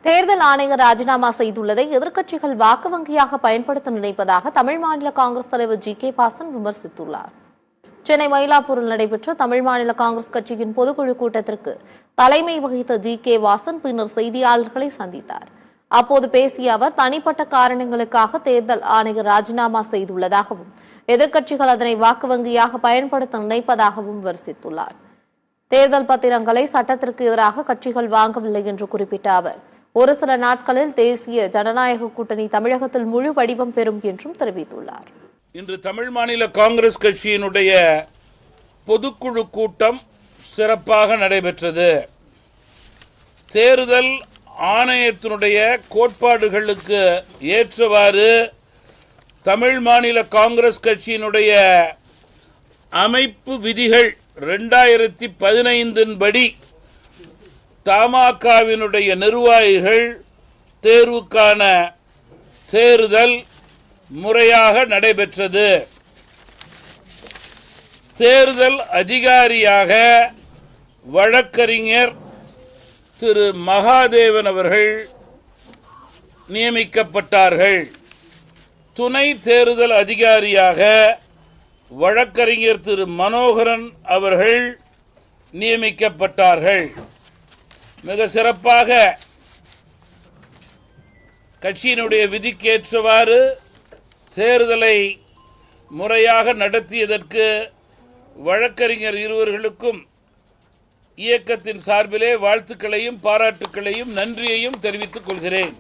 தேர்தல் ஆணையர் ராஜினாமா செய்துள்ளதை எதிர்க்கட்சிகள் வாக்கு வங்கியாக பயன்படுத்த நினைப்பதாக தமிழ் மாநில காங்கிரஸ் தலைவர் ஜி.கே. வாசன் விமர்சித்துள்ளார். சென்னை மயிலாப்பூரில் நடைபெற்ற தமிழ் மாநில காங்கிரஸ் கட்சியின் பொதுக்குழு கூட்டத்திற்கு தலைமை வகித்த ஜி.கே. வாசன் பின்னர் செய்தியாளர்களை சந்தித்தார். அப்போது பேசிய அவர், தனிப்பட்ட காரணங்களுக்காக தேர்தல் ஆணையர் ராஜினாமா செய்துள்ளதாகவும் எதிர்க்கட்சிகள் அதனை வாக்கு வங்கியாக பயன்படுத்த நினைப்பதாகவும் விமர்சித்துள்ளார். தேர்தல் பத்திரங்களை சட்டத்திற்கு எதிராக கட்சிகள் வாங்கவில்லை என்று குறிப்பிட்ட அவர், ஒரு சில நாட்களில் தேசிய ஜனநாயக கூட்டணி தமிழகத்தில் முழு வடிவம் பெறும் என்றும் தெரிவித்துள்ளார். இன்று தமிழ் மாநில காங்கிரஸ் கட்சியினுடைய பொதுக்குழு கூட்டம் சிறப்பாக நடைபெற்றது. தேர்தல் ஆணையத்தினுடைய கோட்பாடுகளுக்கு ஏற்றவாறு தமிழ் மாநில காங்கிரஸ் கட்சியினுடைய அமைப்பு விதிகள் 2015 படி தமாகவினுடைய நிர்வாகிகள் தேர்வுக்கான தேர்தல் முறையாக நடைபெற்றது. தேர்தல் அதிகாரியாக வழக்கறிஞர் திரு மகாதேவன் அவர்கள் நியமிக்கப்பட்டார்கள். துணை தேர்தல் அதிகாரியாக வழக்கறிஞர் திரு மனோகரன் அவர்கள் நியமிக்கப்பட்டார்கள். மிக சிறப்பாக கட்சியினுடைய விதிக்கேற்றவாறு தேர்தலை முறையாக நடத்தியதற்கு வழக்கறிஞர் இருவர்களுக்கும் இயக்கத்தின் சார்பிலே வாழ்த்துக்களையும் பாராட்டுக்களையும் நன்றியையும் தெரிவித்துக் கொள்கிறேன்.